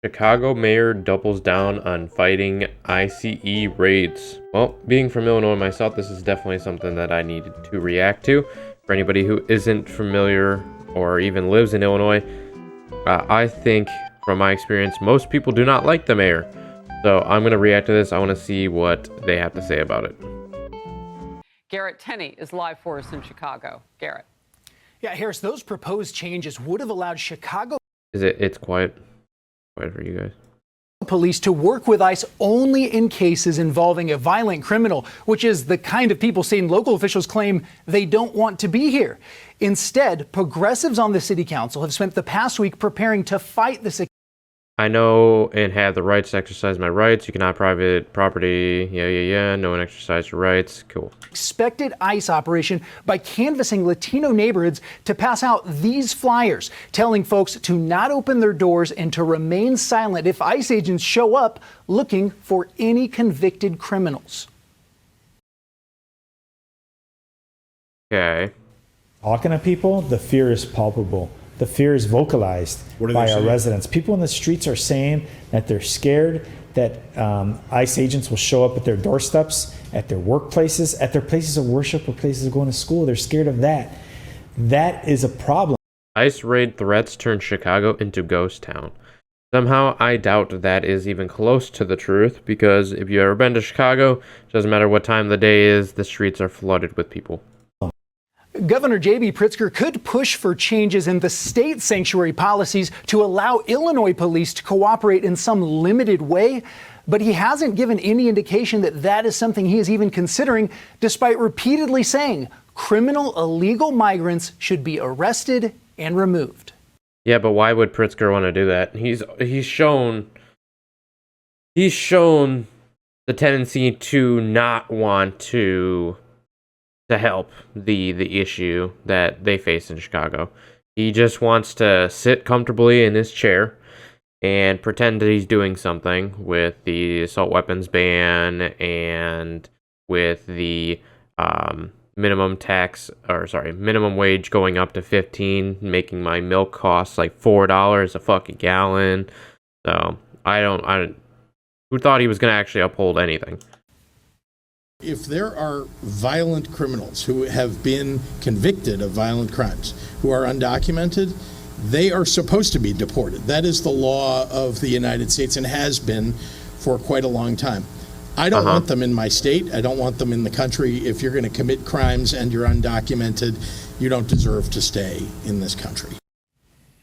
Chicago mayor doubles down on fighting ICE raids. Well, being from Illinois myself, this is definitely something that I needed to react to. For anybody who isn't familiar or even lives in Illinois, I think from my experience, most people do not like the mayor. So I'm going to react to this. I want to see what they have to say about it. Garrett Tenney is live for us in Chicago. Garrett. Yeah, Harris, those proposed changes would have allowed Chicago It's quiet for you guys. Police to work with ICE only in cases involving a violent criminal, which is the kind of people state and local officials claim they don't want to be here. Instead, progressives on the city council have spent the past week preparing to fight this. I know and have the rights to exercise my rights. You cannot private property. Yeah. No one exercise your rights. Cool. Expected ICE operation by canvassing Latino neighborhoods to pass out these flyers, telling folks to not open their doors and to remain silent if ICE agents show up looking for any convicted criminals. Okay. Talking to people, the fear is palpable. The fear is vocalized by our residents. People in the streets are saying that they're scared that ICE agents will show up at their doorsteps, at their workplaces, at their places of worship or places of going to school. They're scared of that. That is a problem. ICE raid threats turned Chicago into ghost town. Somehow, I doubt that is even close to the truth, because if you've ever been to Chicago, it doesn't matter what time of the day is, the streets are flooded with people. Governor J.B. Pritzker could push for changes in the state sanctuary policies to allow Illinois police to cooperate in some limited way, but he hasn't given any indication that that is something he is even considering, despite repeatedly saying criminal illegal migrants should be arrested and removed. Yeah, but why would Pritzker want to do that? He's shown the tendency to not want to help the issue that they face in Chicago. He just wants to sit comfortably in his chair and pretend that he's doing something with the assault weapons ban and with the minimum wage going up to 15, making my milk cost like $4 a fucking gallon. So who thought he was going to actually uphold anything? If there are violent criminals who have been convicted of violent crimes, who are undocumented, they are supposed to be deported. That is the law of the United States and has been for quite a long time. I don't want them in my state. I don't want them in the country. If you're going to commit crimes and you're undocumented, you don't deserve to stay in this country.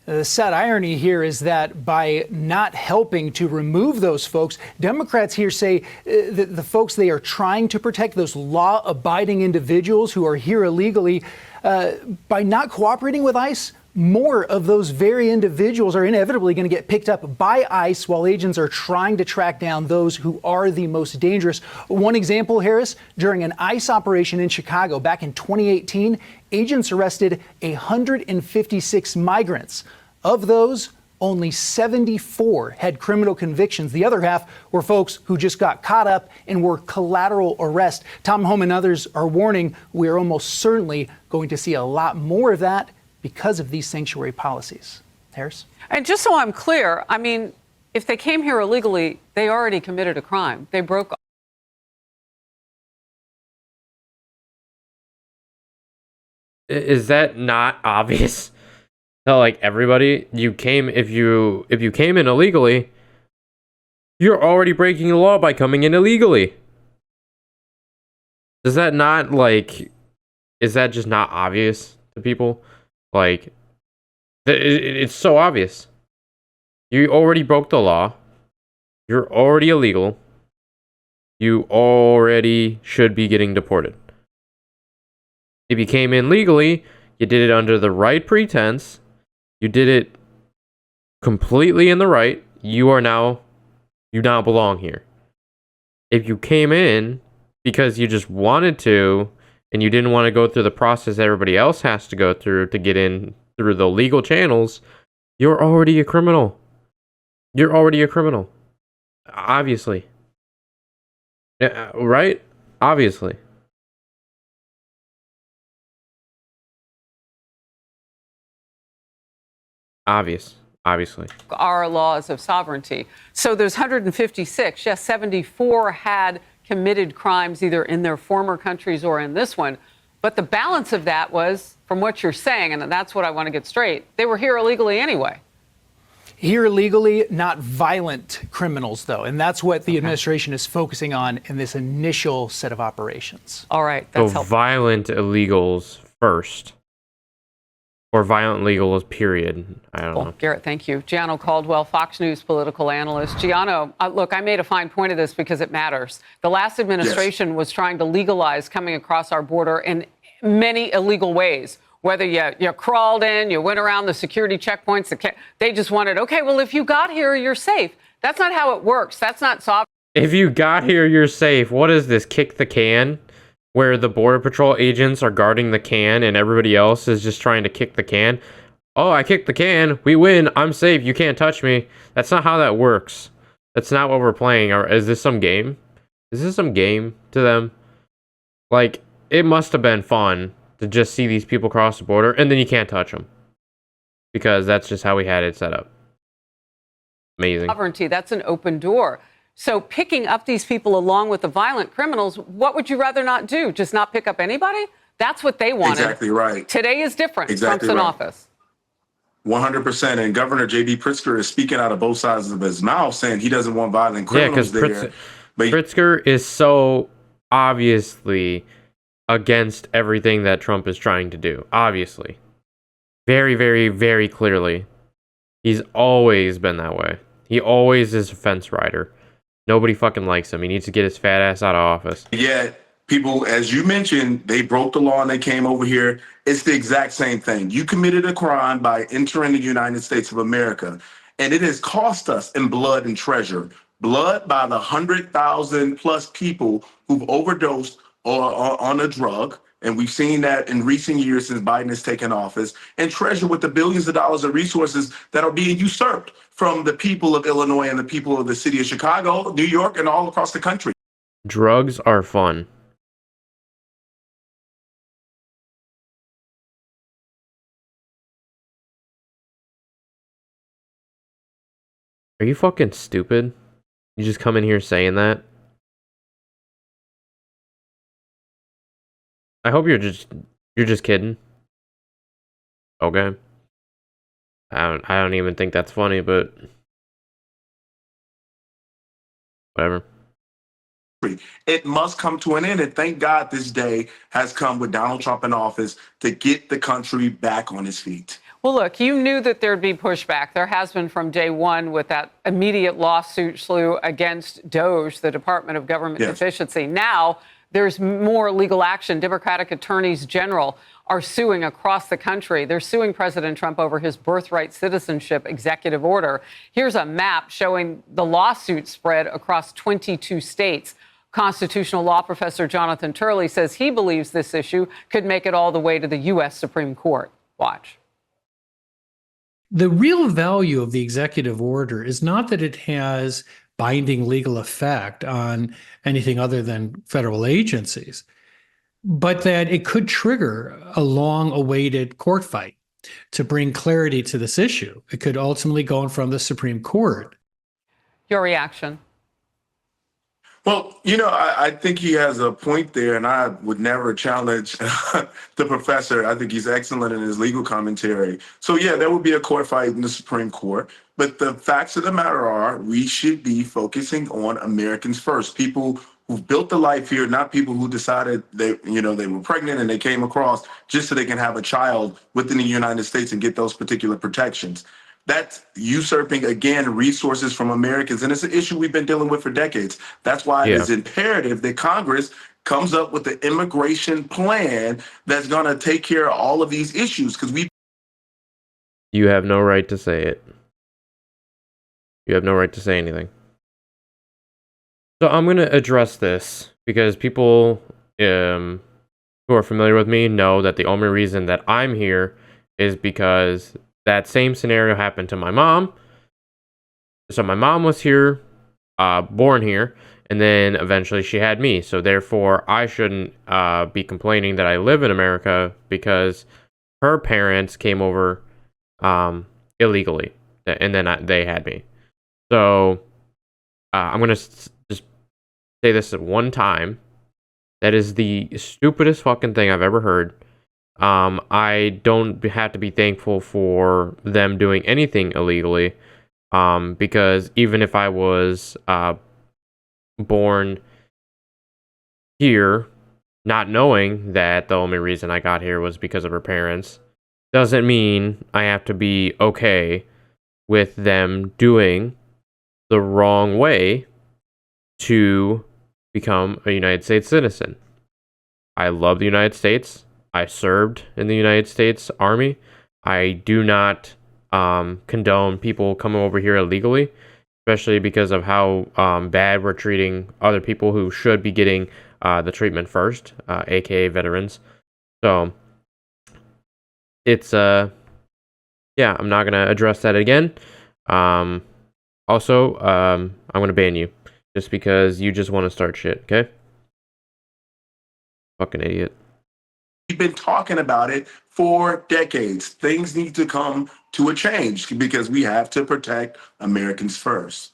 The sad irony here is that by not helping to remove those folks, Democrats here say that the folks they are trying to protect, those law-abiding individuals who are here illegally, by not cooperating with ICE, more of those very individuals are inevitably going to get picked up by ICE while agents are trying to track down those who are the most dangerous. One example, Harris, during an ICE operation in Chicago back in 2018, agents arrested 156 migrants. Of those, only 74 had criminal convictions. The other half were folks who just got caught up and were collateral arrest. Tom Home and others are warning we are almost certainly going to see a lot more of that because of these sanctuary policies. Harris? And just so I'm clear, I mean, if they came here illegally, they already committed a crime. They broke. Is that not obvious? Tell like everybody, if you came in illegally, you're already breaking the law by coming in illegally. Is that just not obvious to people? Like, it's so obvious. You already broke the law. You're already illegal. You already should be getting deported. If you came in legally, you did it under the right pretense. You did it completely in the right. You now belong here. If you came in because you just wanted to and you didn't want to go through the process everybody else has to go through to get in through the legal channels, you're already a criminal. You're already a criminal. Obviously. Right? Obviously. obviously. Our laws of sovereignty. So there's 156. Yes, 74 had committed crimes either in their former countries or in this one. But the balance of that was, from what you're saying, and that's what I want to get straight, they were here illegally anyway. Here illegally, not violent criminals, though. And that's what the administration is focusing on in this initial set of operations. All right. So That's helpful. violent illegals first. Or violent illegals, period. I don't know. Garrett, thank you. Gianno Caldwell, Fox News political analyst. Gianno, look, I made a fine point of this because it matters. The last administration was trying to legalize coming across our border in many illegal ways. Whether you crawled in, you went around the security checkpoints, they just wanted, okay, well, if you got here, you're safe. That's not how it works. That's not sovereign. If you got here, you're safe. What is this? Kick the can? Where the Border Patrol agents are guarding the can and everybody else is just trying to kick the can? Oh, I kicked the can. We win. I'm safe. You can't touch me. That's not how that works. That's not what we're playing. Or is this some game? Is this some game to them? Like, it must have been fun to just see these people cross the border, and then you can't touch them. Because that's just how we had it set up. Amazing. Sovereignty, that's an open door. So picking up these people along with the violent criminals, what would you rather not do? Just not pick up anybody? That's what they wanted. Exactly right. Today is different. Exactly Trump's in right. office. 100%. And Governor J.B. Pritzker is speaking out of both sides of his mouth, saying he doesn't want violent criminals there. But Pritzker is so obviously against everything that Trump is trying to do. Obviously. Very, very, very clearly. He's always been that way. He always is a fence rider. Nobody fucking likes him. He needs to get his fat ass out of office. yeah, people, as you mentioned, they broke the law and they came over here. It's the exact same thing. You committed a crime by entering the United States of America, and it has cost us in blood and treasure. Blood by the 100,000 plus people who've overdosed on a drug. And we've seen that in recent years since Biden has taken office, and treasure with the billions of dollars of resources that are being usurped from the people of Illinois and the people of the city of Chicago, New York, and all across the country. Drugs are fun. Are you fucking stupid? You just come in here saying that? I hope you're just kidding. Okay. I don't even think that's funny, but whatever. It must come to an end, and thank God this day has come with Donald Trump in office to get the country back on its feet. Well, look, you knew that there'd be pushback. There has been from day one with that immediate lawsuit slew against DOJ, the Department of Government Efficiency. Now there's more legal action. Democratic attorneys general are suing across the country. They're suing President Trump over his birthright citizenship executive order. Here's a map showing the lawsuit spread across 22 states. Constitutional law professor Jonathan Turley says he believes this issue could make it all the way to the U.S. Supreme Court. Watch. The real value of the executive order is not that it has binding legal effect on anything other than federal agencies, but that it could trigger a long-awaited court fight to bring clarity to this issue. It could ultimately go in front of the Supreme Court. Your reaction? Well, I think he has a point there, and I would never challenge the professor. I think he's excellent in his legal commentary. So, yeah, there would be a court fight in the Supreme Court. But the facts of the matter are we should be focusing on Americans first, people who've built a life here, not people who decided they were pregnant and they came across just so they can have a child within the United States and get those particular protections. That's usurping, again, resources from Americans. And it's an issue we've been dealing with for decades. That's why it is imperative that Congress comes up with an immigration plan that's going to take care of all of these issues. Because You have no right to say it. You have no right to say anything. So I'm going to address this because people who are familiar with me know that the only reason that I'm here is because that same scenario happened to my mom. So my mom was here, born here, and then eventually she had me. So therefore, I shouldn't be complaining that I live in America because her parents came over illegally. and then they had me. So I'm gonna just say this at one time. That is the stupidest fucking thing I've ever heard. I don't have to be thankful for them doing anything illegally, because even if I was born here, not knowing that the only reason I got here was because of her parents, doesn't mean I have to be okay with them doing the wrong way to become a United States citizen. I love the United States. I served in the United States Army. I do not condone people coming over here illegally, especially because of how bad we're treating other people who should be getting the treatment first, aka veterans. So it's yeah, I'm not gonna address that again. Also, I'm gonna ban you just because you just want to start shit. Okay, fucking idiot. We've been talking about it for decades. Things need to come to a change because we have to protect Americans first.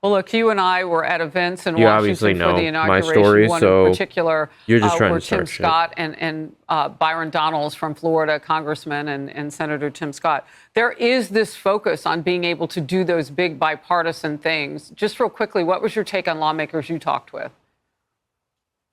Well, look, you and I were at events in You obviously Washington for the know inauguration. my story, one so in particular, you're just trying where to start Tim shit. Scott and Byron Donalds from Florida, Congressman and Senator Tim Scott. There is this focus on being able to do those big bipartisan things. Just real quickly, what was your take on lawmakers you talked with?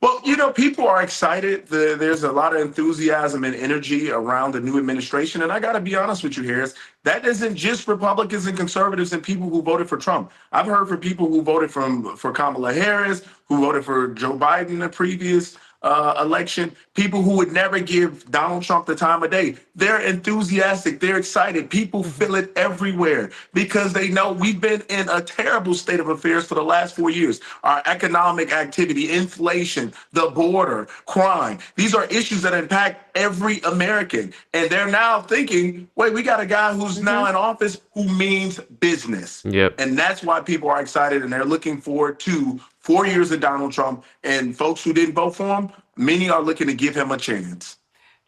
Well, you know, people are excited. There's a lot of enthusiasm and energy around the new administration. And I got to be honest with you, Harris, that isn't just Republicans and conservatives and people who voted for Trump. I've heard from people who voted for Kamala Harris, who voted for Joe Biden in the previous election, people who would never give Donald Trump the time of day. They're enthusiastic. They're excited. People feel it everywhere because they know we've been in a terrible state of affairs for the last 4 years. Our economic activity, inflation, the border, crime. These are issues that impact every American. And they're now thinking, wait, we got a guy who's now in office who means business. Yep. And that's why people are excited and they're looking forward to 4 years of Donald Trump. And folks who didn't vote for him, many are looking to give him a chance.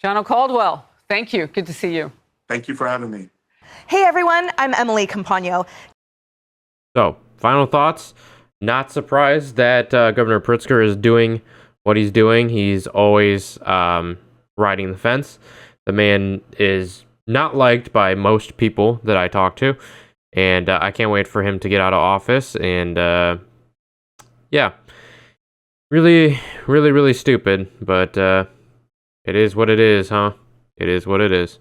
John O'Caldwell, thank you. Good to see you. Thank you for having me. Hey, everyone. I'm Emily Campagno. So, final thoughts. Not surprised that Governor Pritzker is doing what he's doing. He's always riding the fence. The man is not liked by most people that I talk to. And I can't wait for him to get out of office. And yeah, really, really, really stupid. But it is what it is, huh? It is what it is.